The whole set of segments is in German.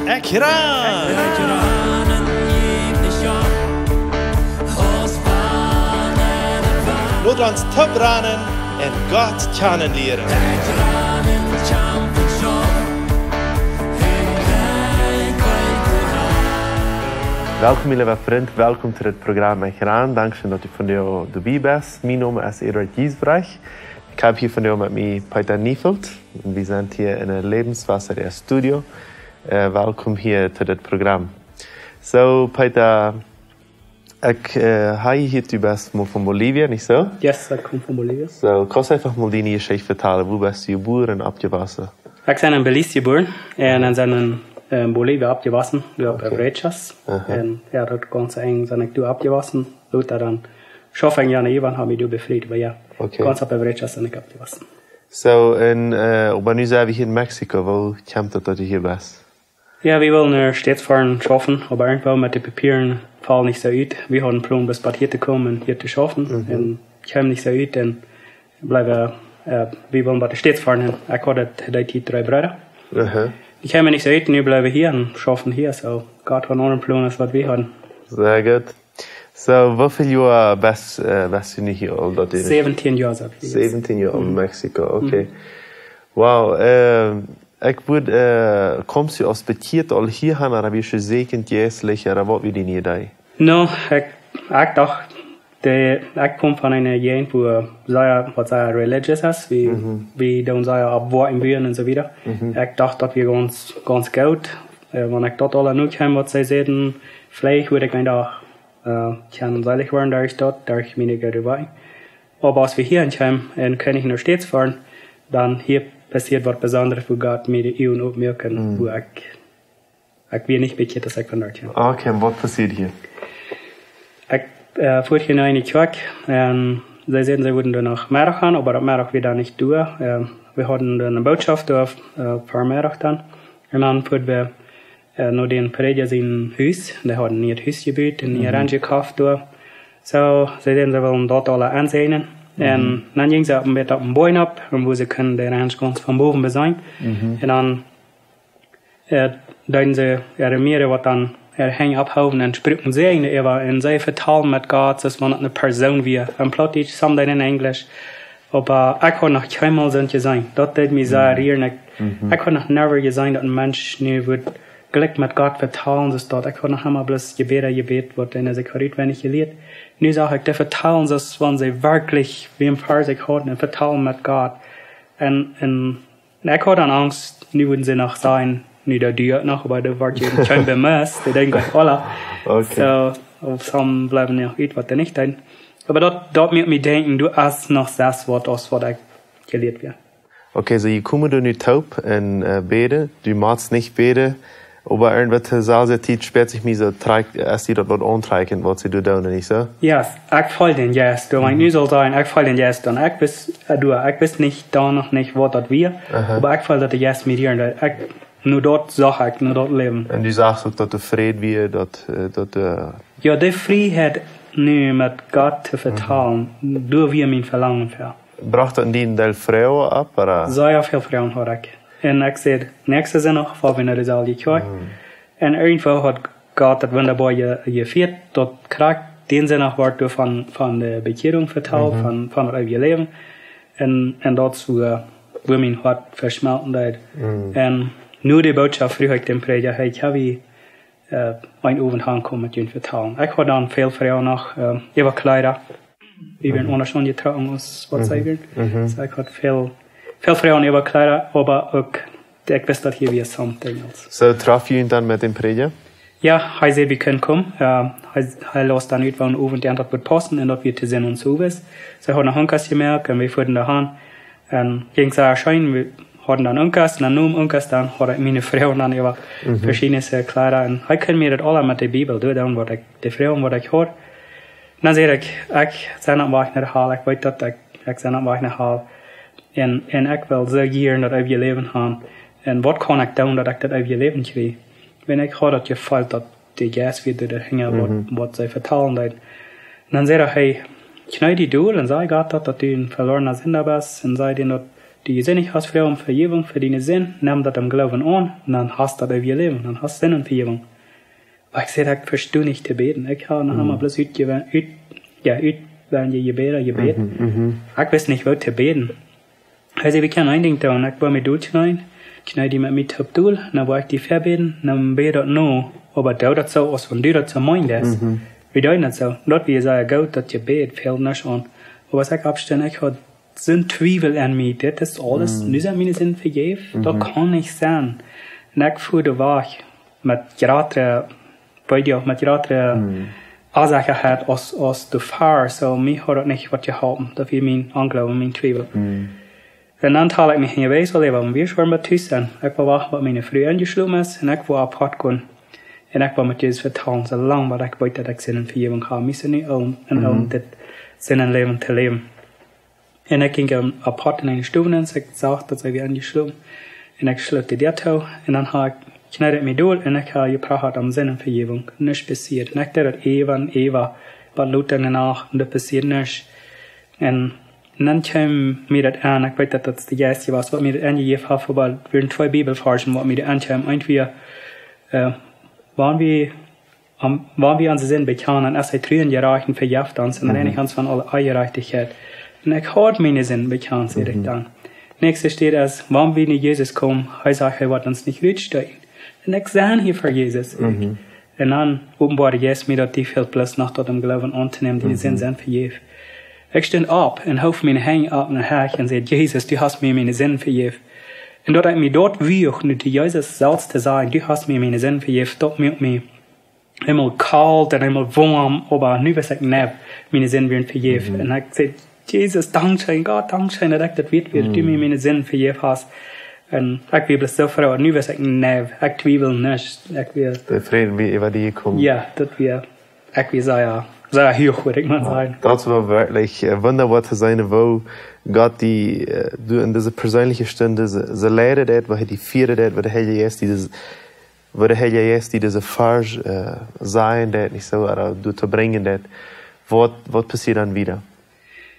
Ekran! Låt ons topranen en God kennenleren. Welkom lieve vriend, welkom to het programma Ekran. Dankzij dat u vandaag erbij bent. Mijn naam is Eduard Giesbrecht. Ik heb hier vandaag met mij Peter Niefeld. We zijn hier in een levenswasser studio. Welkom hier to dit programma. So Peter, du bist van Bolivia, niet zo? Yes, ik kom van Bolivia. So, kan je even mal die Geschichte vertellen? Wo bist du geboren en opgewachsen? Ik ben in Belize geboren en dan zijn in Bolivia opgewachsen door Brechas. En ja, dat ganze eng zijn ik door opgewachsen. Later dan schaf ik jaar even heb ik door bevrijd, maar ja, ganz op Brechas zijn ik opgewachsen. So, maar nu zijn we hier in Mexico. Hoe komt het dat je hier bent? Ja, we willen steeds fahren schaffen, aber irgendwann mit den Papieren fallen nicht so uit. Wir haben Plan, bis bald hier zu kommen und hier zu schaffen. Und ich komme nicht so uit und bleiben, wir wollen bald steeds fahren. Ich hatte die 3 Brüder. Ich komme nicht so uit und wir bleiben hier und schaffen hier. So, Gott hat einen anderen Plan, als was wir haben. Sehr gut. So, wie viele Jahre bist du nicht hier? 17 Jahre. 17 Jahre in Mexiko, okay. Wow, ik word, komst du aus Betiert al hierheen, oder wie je zekend jäslich, oder wat wie die niet daar? No, ik dacht, ik kom van een gegend wo wat zij religious is, wie doen zij op woorden buren en zo wieder. Ik dacht dat we ganz goed, wanneer ik dat alle nu kwam, wat zij zeiden, vielleicht würde ik een dag kan seilig worden, daar ik weniger dabei. Aber als wir hier kommen und kann ich noch stets fahren, dann hier passiert was Besonderes, wo Gott mir die Ehren aufmerken, wo ich will nicht bekehrt, dass ich von dort komme. Okay, und was passiert hier? Ich fuhr hier in die Kirche, und sie sagten, sie würden dann nach Mittag gehen, aber am Mittag wieder nicht durch. Wir hatten dann eine Botschaft auf für Mittag dann. Und dann fuhren wir noch den Prediger sein Haus, der hat nie ein Haus gebaut, nie ein gekauft durch. So, sie sagten, sie wollen dort alle ansehen. En dan ging ze met op een boom op, wo ze kunnen de ranch ganz van boven bezien. En dan deden ze meer wat dan hang ophouden en spreken ze over en zij vertalen met God, zoals man een persoon weer. En plötzlich soms in Engels. Aber ik had nog keinmal zijn gezien. Dat deed me zeer hier. Ik had nog never gezien dat een mens nu wordt gelijk met God vertalen. Dus dat ik had nog helemaal bloß gebet, wat in zich gereed wenn ich geleerd. Nu zag ik de vertalen, zoals wanneer ze werkelijk wie een paar zich houden en vertalen met God. En ik had dan angst, nu würden ze nog zijn, nu dat duurt nog, maar dat wordt je geen bemes. Die denken ik, voilà. So, of some blijven nog iets wat er niet zijn. Maar dat maakt me denken, du hast nog das wat ik geleerd heb. Okay, so je komt er nu taub en beten, du magst nicht beten. Aber irgendwas Zeit spät sich mir so trägt, erst die dort was antreiben, was sie tun, nicht so? Yes, ich fall den Yes. Du meinst, nu soll sein, ich fall den Yes dann. Ich bist nicht da noch nicht, was das wir, aber ich fall das Yes mit dir. Nur dort sag ich, nur dort leben. Und du sagst auch, dass du Fried wie, dass ja, die Freiheit nu mit Gott zu vertrauen, du wie mein Verlangen für. Bracht das in die Teil Frauen ab, oder? Sehr viel Frauen habe ich. En ik zei, nächste zin nog, voor we naar de zaal gekeken. En irgendwo had Gott dat wunderbar gevierd, dat krijgt den zin nog wordt door van de bekering verteld, van het eigen leven. En dat is hoe mijn hart versmelten deed. En nu de boodschap vroeg ik den prediger, ik heb een overhang komen met jullie vertellen. Ik had dan veel vrouwen nog, ik was kleider. Ik ben onderzocht getrokken als wat zij willen. Dus ik had veel vrouwen über Kleider, aber auch, ich weiß, dass hier wir something else. So, traf je dann mit dem Prediger? Ja, hij zei, wir können kommen. Hij las dann irgendwann auf und der Antwort wird passen, und dort wird zu sehen und so was. Sie haben einen Unkas gemerkt, und wir fuhren dahin. Und ging es erscheinen, wir hatten dann Unkas, und dann nur Unkas, dann hatte meine Frau dann über verschiedene Kleider. Und hij kann mir das alle mit der Bibel doen, was ich, die Frauen, was ich höre. Dann zei ich zei dat waar ik naar haal, ik weet dat ik zei dat waar ik naar haal. En ik wil zo hier dat ik je leven gaan. En wat kan ik doen dat ik dat ik je leven krijg? Wenn ik hoor dat je valt dat die gas weer er hingen, wat zij vertalen dat. Dan zei hij, knij die door en zei God dat du een verlorener Sünder bist. En zei die dat die Sinnig hast für um Vergebung für deine Sinn, nimm das im Glauben an, und dann hast du das auf ihr Leben, dann hast du Sinn und Vergebung. Aber ich sage, ich verstehe nicht zu beten. Ich habe noch einmal bloß wenn je beten. Ich weiß nicht, wo zu beten. Also, wir können ein Ding tun, ich war mit durchschneiden, schneide die mit mir top durch, dann war ich die verbeten, dann bete ich noch, aber da das so, als wenn du das so meinst, wie du nicht so. Dort, wie ich sage, Gott, dass je betet, fällt nicht an. Aber was ich abstelle, ich habe sind Zweifel an mir, das ist alles, nicht an meine Sinn vergeben, das kann nicht sein. Und ich fühle war mit gerade, bei dir auch mit gerade, Ursache hat, als du fahrst, so, mich hat das nicht was gehalten, das ist mein Anglauben, mein Zweifel. Und dann teile ich mich in Weise leben, wir schon mit Tüßen. Ich war wach, was meine Früh angeschlagen ist, und ich war apart gehen. Und ich war mit Jesus vertrauen, so lange, weil ich wollte, dass ich Sinn und Vergebung habe. Wir sind nicht um das Sinn und Leben zu leben. Und ich ging apart in eine Stube, und ich sagte, dass ich angeschlagen. Und ich schluckte die Tau, und dann habe ich schneidet mich durch, und ich habe gebraucht am Sinn und Vergebung. Nichts passiert. Und ich dachte, Eva, was Luther danach, und das passiert nichts. Und dann kam mir das an, ich weiß, dass das die erste war, was mir das angegeben hat, weil wir 2 Bibelversen, was mir das ankam. Entweder waren wir an den Sinn bekannt, und erst 3 Jahre verjagt uns, und dann eigentlich uns von aller Eierreichtigkeit. Und ich hatte meine Sinn bekannt, sehe ich dann. Nächstes steht es, wann wir in Jesus kommen, er sagt, er wird uns nicht rückstehen. Und ich sah hier für Jesus. Und dann offenbarte Jesus mir, dass die viel bloß nach dort im Glauben anzunehmen, die Sinn sind vergeben. Ich stand ab und hof meine Hände ab nach Herr und sagte, Jesus, du hast mir meine Sinn vergeben. Und dort hat mich dort wie auch nicht Jesus selbst zu sagen, du hast mir meine Sinn vergeben, dort mir einmal kalt und einmal warm, aber nu weiß ich nicht, meine Sinn werden vergeben. Und ich sagte, Jesus, Dankeschön, Gott, Dankeschön, dass ich das wird, wie du mir meine Sinn vergeben hast. Und ich will so froh, nu weiß ich nicht, ich zweifle nicht, ich will... Der Frieden, wie über die kommt. Ja, das wir, ich will sagen, sehr hoch, würde ich mal sagen. Das war wirklich wunderbar zu sein, wo Gott du in diese persönliche Stunde, sie lehrt das, wo die vierte das, wo der Heilige Geist, die diese Farge sein, das nicht so, aber du zu bringen, das, was passiert dann wieder?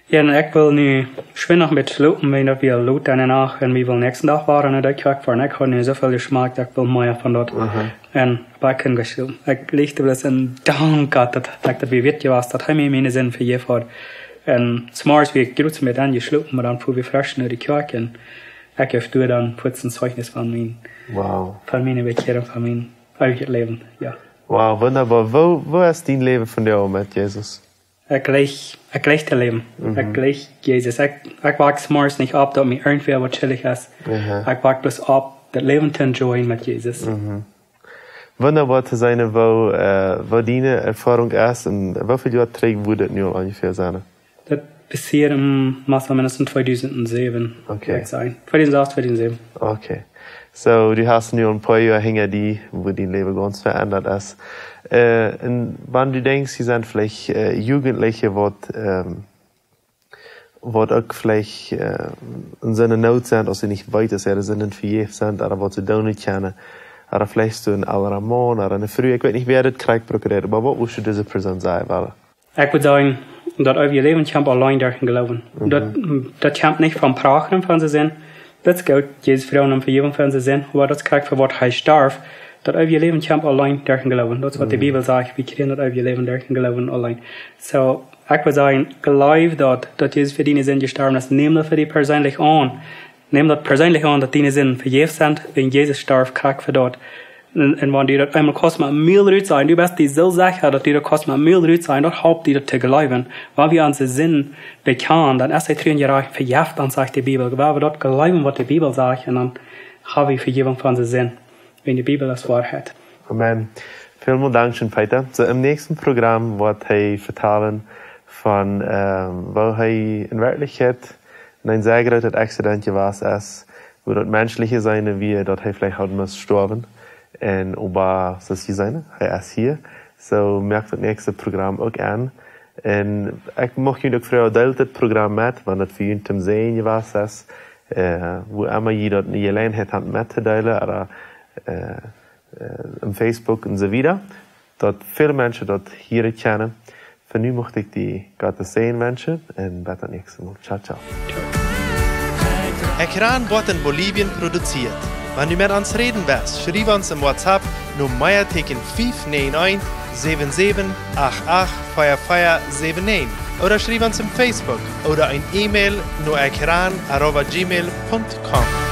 Ja, und ich will nu schön noch mit Schlupen, wenn wir Lut danach, und wir will nächsten Tag waren, und ich krieg von, ich habe nicht so viel Geschmack, ich will mehr von dort. Und bei kein Geschlupen. Ich legte das in Dank Gott, dass wir wird was, das haben wir meine Sinn für je fort. Und smart wie ich grüße mit an geschlupen, aber dann fuhr wir frisch in die Kirche, und ich habe dann kurz ein Zeugnis von mir. Wow. Von meiner Bekehrung, von meinem ewigen Leben, ja. Wow, wunderbar. Wo ist dein Leben von dir mit Jesus? Ich gleich das Leben. Ich gleich Jesus. Ich wachs morgens nicht ab, dass mir irgendwer was chillig ist. Ich wach bloß ab, das Leben zu enjoyen mit Jesus. Wunderbar zu sein, wo deine Erfahrung ist, und wie viele Jahre trägt wurde das nur ungefähr sein? Das passiert im mindestens 2007. Okay. 2008, 2007. Okay. So, du hast nur ein paar Jahre hinter dir, wo dein Leben ganz verändert ist. Und wenn du denkst, sie sind vielleicht Jugendliche, was auch vielleicht in seiner Not sind, also nicht weiter sind verjährt sind, aber was sie da nicht kennen, oder vielleicht so ein älterer Mann oder eine Frau, ich weiß nicht, wer das kriegt, prokuriert, aber was musst du diese Person sein? Ich würde sagen, dass euer Leben kommt allein durch den Glauben. Das kommt nicht vom Prachen von sie sehen, das gilt Jesus Frauen und Vergebung von sie sehen, aber das kriegt für was er starb. Dat euer Leben kommt allein durch den Glauben. Das ist, was die Bibel sagt. Wir kriegen das euer Leben durch den Glauben allein. So, ich würde sagen, glaub dass Jesus für deine Sinn gestorben ist. Nimm das für dich persönlich an. Nimm das persönlich an, dass deine Sinn vergeben sind, wenn Jesus starb, krieg für dort. Und wenn die das einmal kostet mal Müll sein, du bist die so sicher, dass die das kostet mal Müll sein, das haupt die das zu glauben. Weil wir unseren Sinn bekannt, dann erst 3 Jahre verjagt, dann sagt die Bibel. Weil wir dort glauben, was die Bibel sagt, und dann haben wir Vergebung von unseren Sinn. Wenn die Bibel das Wahrheit. Amen. Vielen Dank, Peter. So, im nächsten Programm wird er vertellen von, wo er in Wirklichkeit in ein sehr großes Accident gewesen ist, wo dort menschliche seine, wie dort er vielleicht hat muss sterben. Und aber, das ist seine, er ist hier. So, merkt das nächste Programm auch an. Und ich möchte Ihnen auch fragen, teilt das Programm mit, wenn das für ihn zum Sehen gewesen ist, wo immer jeder eine Gelegenheit hat mitzuteilen, oder im Facebook und so weiter, dort viele Menschen dort hier kennen. Für nun möchte ich die Gottes sehen wünschen und bis zum nächsten Mal. Ciao, ciao. Ciao. Ekran wird in Bolivien produziert. Wenn du mit uns reden willst, schreib uns im WhatsApp nur Meierteken 591 7788 oder schreib uns im Facebook oder ein E-Mail nur ekran@gmail.com.